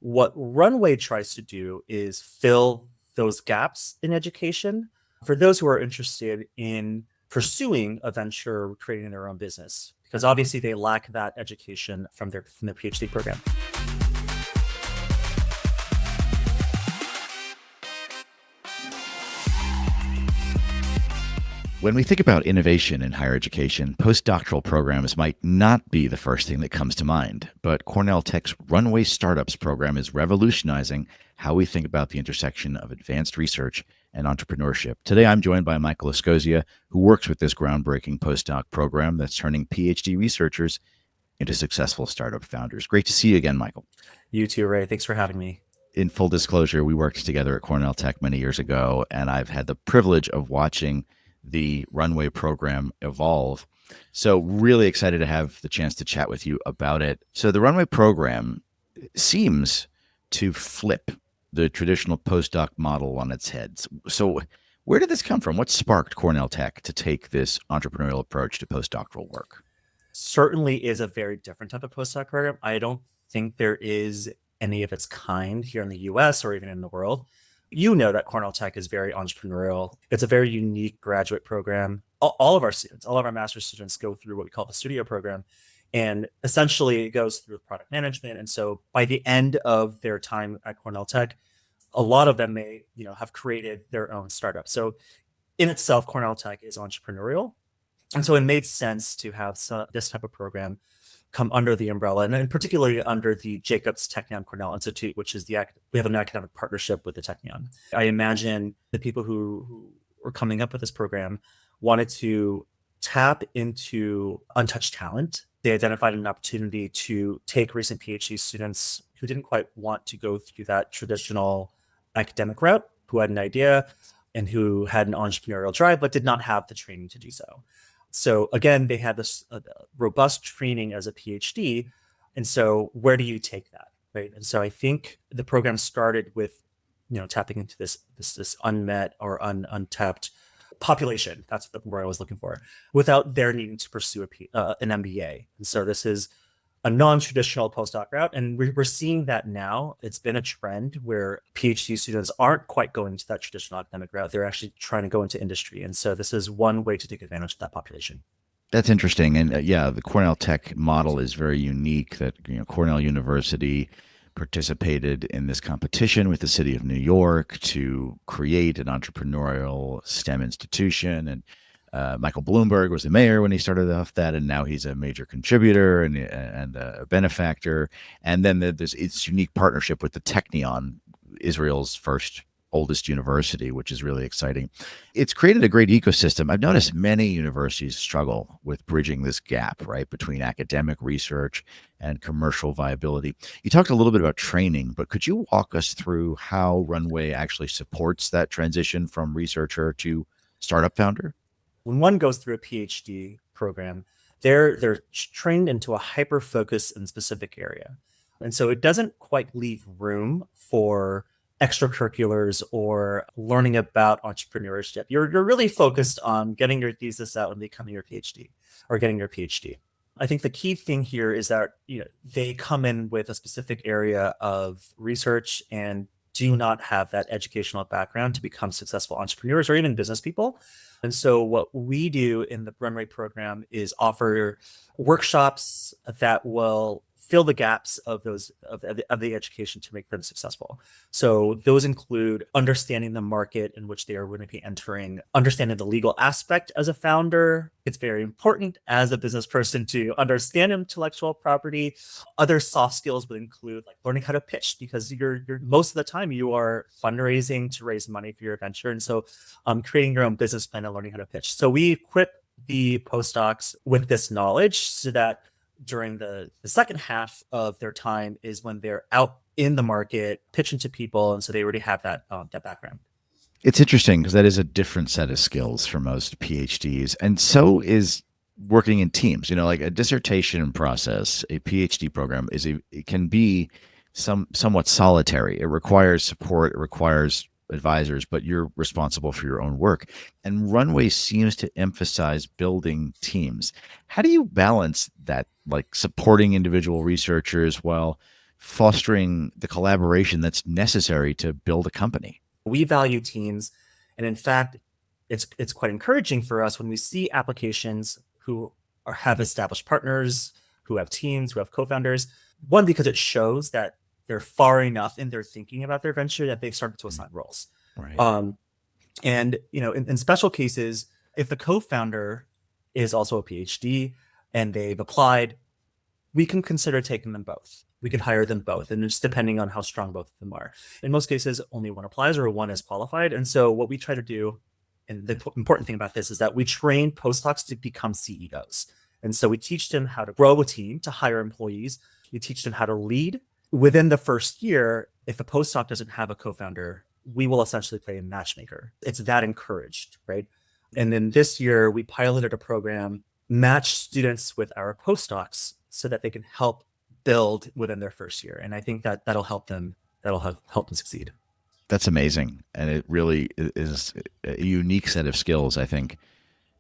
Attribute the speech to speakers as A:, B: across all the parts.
A: What Runway tries to do is fill those gaps in education for those who are interested in pursuing a venture or creating their own business, because obviously they lack that education from their PhD program.
B: When we think about innovation in higher education, postdoctoral programs might not be the first thing that comes to mind, but Cornell Tech's Runway Startups program is revolutionizing how we think about the intersection of advanced research and entrepreneurship. Today, I'm joined by Michael Escosia, who works with this groundbreaking postdoc program that's turning PhD researchers into successful startup founders. Great to see you again, Michael.
A: You too, Ray. Thanks for having me.
B: In full disclosure, we worked together at Cornell Tech many years ago, and I've had the privilege of watching the Runway program evolve. So really excited to have the chance to chat with you about it. So the Runway program seems to flip the traditional postdoc model on its head. So where did this come from? What sparked Cornell Tech to take this entrepreneurial approach to postdoctoral work?
A: Certainly is a very different type of postdoc program. I don't think there is any of its kind here in the US or even in the world. You know that Cornell Tech is very entrepreneurial. It's a very unique graduate program. All of our students, all of our master's students go through what we call the studio program. And essentially it goes through product management. And so by the end of their time at Cornell Tech, a lot of them may, have created their own startup. So in itself, Cornell Tech is entrepreneurial. And so it made sense to have this type of program come under the umbrella, and particularly under the Jacobs Technion-Cornell Institute, which is we have an academic partnership with the Technion. I imagine the people who were coming up with this program wanted to tap into untouched talent. They identified an opportunity to take recent PhD students who didn't quite want to go through that traditional academic route, who had an idea and who had an entrepreneurial drive, but did not have the training to do so. So again, they had this robust training as a PhD. And so where do you take that, right? And so I think the program started with, tapping into this unmet or untapped population. That's the word I was looking for, without their needing to pursue an MBA. And so this is a non-traditional postdoc route. And we're seeing that now. It's been a trend where PhD students aren't quite going to that traditional academic route. They're actually trying to go into industry. And so this is one way to take advantage of that population.
B: That's interesting. And the Cornell Tech model is very unique that, Cornell University participated in this competition with the city of New York to create an entrepreneurial STEM institution. And Michael Bloomberg was the mayor when he started off that, and now he's a major contributor and a benefactor. And then there's its unique partnership with the Technion, Israel's first oldest university, which is really exciting. It's created a great ecosystem. I've noticed many universities struggle with bridging this gap, right, between academic research and commercial viability. You talked a little bit about training, but could you walk us through how Runway actually supports that transition from researcher to startup founder?
A: When one goes through a PhD program, they're trained into a hyper focus in a specific area. And so it doesn't quite leave room for extracurriculars or learning about entrepreneurship. You're really focused on getting your thesis out and becoming your PhD or getting your PhD. I think the key thing here is that they come in with a specific area of research and do not have that educational background to become successful entrepreneurs or even business people. And so what we do in the Runway program is offer workshops that will fill the gaps of the education to make them successful. So those include understanding the market in which they are going to be entering, understanding the legal aspect as a founder. It's very important as a business person to understand intellectual property. Other soft skills would include like learning how to pitch, because you're most of the time you are fundraising to raise money for your venture. And so creating your own business plan and learning how to pitch. So we equip the postdocs with this knowledge so that during the second half of their time is when they're out in the market pitching to people. And so they already have that background.
B: It's interesting because that is a different set of skills for most PhDs. And so is working in teams. Like a dissertation process, a PhD program it can be somewhat solitary. It requires support. It requires advisors, but you're responsible for your own work. And Runway seems to emphasize building teams. How do you balance that, like supporting individual researchers while fostering the collaboration that's necessary to build a company.
A: We value teams. And in fact, it's quite encouraging for us when we see applications who have established partners, who have teams, who have co-founders. One, because it shows that they're far enough in their thinking about their venture that they've started to assign roles.
B: Right.
A: And in special cases, if the co-founder is also a PhD and they've applied, we can consider taking them both. We can hire them both, and it's depending on how strong both of them are. In most cases, only one applies or one is qualified. And so what we try to do, and the important thing about this is that we train postdocs to become CEOs. And so we teach them how to grow a team, to hire employees. We teach them how to lead. Within the first year, if a postdoc doesn't have a co-founder, we will essentially play a matchmaker. It's that encouraged, right? And then this year, we piloted a program, match students with our postdocs so that they can help build within their first year. And I think that that'll help them succeed.
B: That's amazing. And it really is a unique set of skills, I think,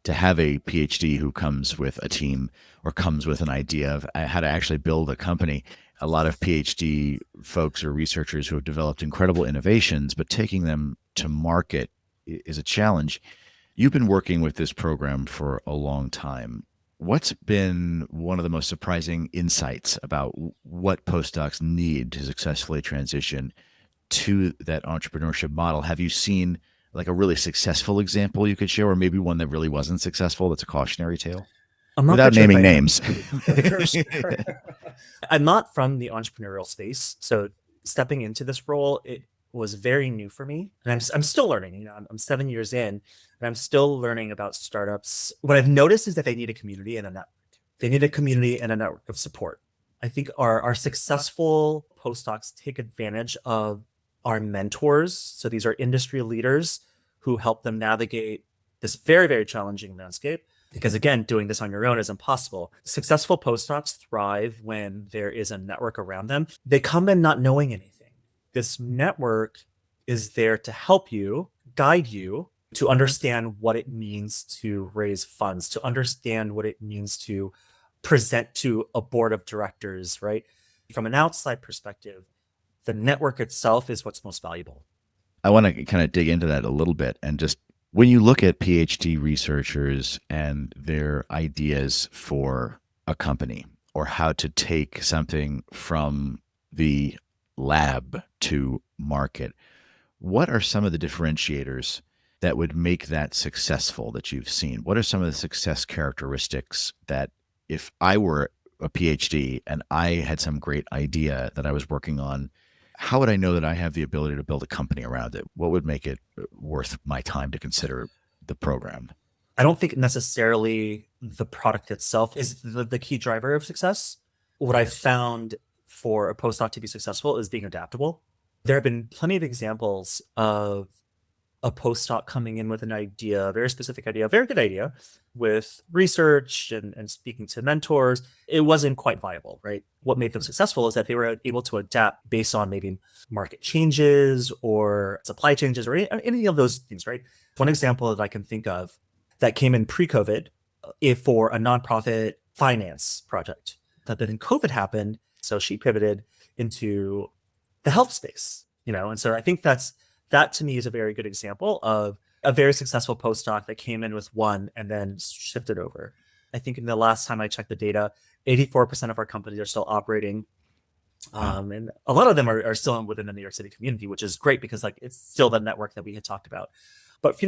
B: to have a PhD who comes with a team or comes with an idea of how to actually build a company. A lot of PhD folks or researchers who have developed incredible innovations, but taking them to market is a challenge. You've been working with this program for a long time. What's been one of the most surprising insights about what postdocs need to successfully transition to that entrepreneurship model? Have you seen like a really successful example you could share, or maybe one that really wasn't successful that's a cautionary tale? Without naming names.
A: I'm not from the entrepreneurial space, so stepping into this role, it was very new for me, and I'm still learning. I'm 7 years in, and I'm still learning about startups. What I've noticed is that they need a community and a network. They need a community and a network of support. I think our successful postdocs take advantage of our mentors. So these are industry leaders who help them navigate this very, very challenging landscape. Because again, doing this on your own is impossible. Successful postdocs thrive when there is a network around them. They come in not knowing anything. This network is there to help you, guide you to understand what it means to raise funds, to understand what it means to present to a board of directors, right? From an outside perspective, the network itself is what's most valuable.
B: I want to kind of dig into that a little bit. And just when you look at PhD researchers and their ideas for a company or how to take something from the lab to market, what are some of the differentiators that would make that successful that you've seen? What are some of the success characteristics that if I were a PhD and I had some great idea that I was working on, how would I know that I have the ability to build a company around it? What would make it worth my time to consider the program?
A: I don't think necessarily the product itself is the key driver of success. What I've found for a postdoc to be successful is being adaptable. There have been plenty of examples of a postdoc coming in with an idea, a very specific idea, a very good idea, with research and speaking to mentors. It wasn't quite viable, right? What made them successful is that they were able to adapt based on maybe market changes or supply changes or any of those things, right? One example that I can think of that came in pre-COVID for a nonprofit finance project. But then COVID happened, so she pivoted into the health space, and so I think that to me is a very good example of a very successful postdoc that came in with one and then shifted over. I think in the last time I checked the data, 84% of our companies are still operating. And a lot of them are still within the New York City community, which is great because it's still the network that we had talked about. But,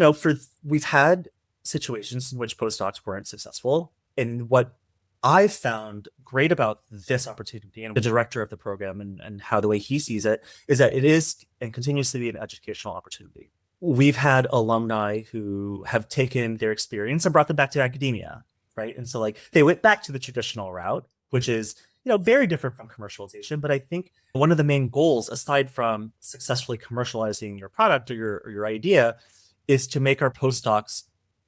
A: we've had situations in which postdocs weren't successful. And what I found great about this opportunity and the director of the program and how the way he sees it is that it is and continues to be an educational opportunity. We've had alumni who have taken their experience and brought them back to academia, right? And so they went back to the traditional route, which is, very different from commercialization. But I think one of the main goals, aside from successfully commercializing your product or your idea, is to make our postdocs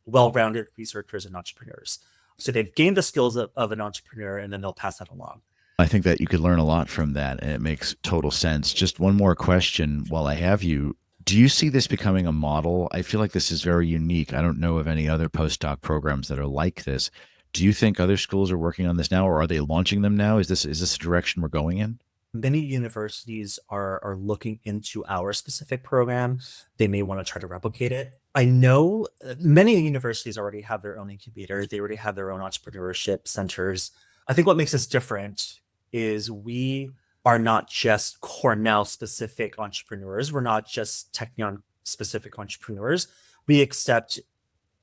A: well-rounded researchers and entrepreneurs. So they've gained the skills of an entrepreneur, and then they'll pass that along.
B: I think that you could learn a lot from that, and it makes total sense. Just one more question while I have you. Do you see this becoming a model? I feel like this is very unique. I don't know of any other postdoc programs that are like this. Do you think other schools are working on this now, or are they launching them now? Is this a direction we're going in?
A: Many universities are looking into our specific program. They may want to try to replicate it. I know many universities already have their own incubator. They already have their own entrepreneurship centers. I think what makes us different is we are not just Cornell specific entrepreneurs. We're not just Technion specific entrepreneurs. We accept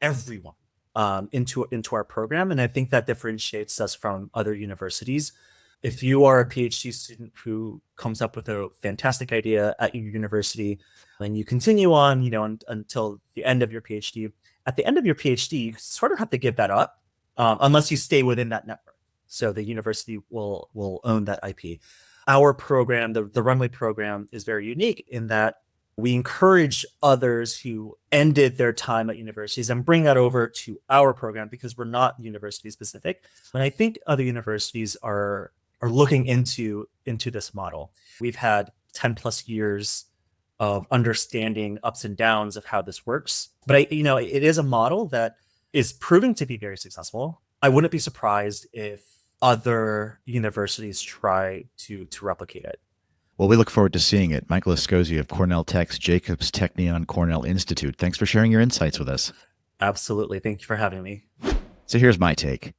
A: everyone into our program, and I think that differentiates us from other universities. If you are a PhD student who comes up with a fantastic idea at your university, and you continue on, until the end of your PhD. At the end of your PhD, you sort of have to give that up, unless you stay within that network. So the university will own that IP. Our program, the Runway program, is very unique in that we encourage others who ended their time at universities and bring that over to our program because we're not university specific. And I think other universities are looking into this model. We've had 10 plus years of understanding ups and downs of how this works. But it is a model that is proving to be very successful. I wouldn't be surprised if other universities try to replicate it.
B: Well, we look forward to seeing it. Michael Escosia of Cornell Tech's Jacobs Technion-Cornell Institute. Thanks for sharing your insights with us.
A: Absolutely. Thank you for having me.
B: So here's my take.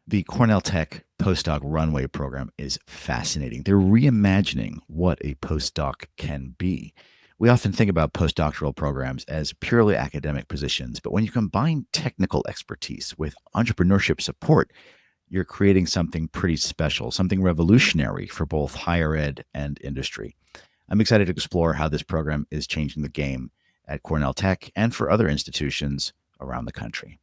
B: The Cornell Tech postdoc runway program is fascinating. They're reimagining what a postdoc can be. We often think about postdoctoral programs as purely academic positions, but when you combine technical expertise with entrepreneurship support, you're creating something pretty special, something revolutionary for both higher ed and industry. I'm excited to explore how this program is changing the game at Cornell Tech and for other institutions around the country.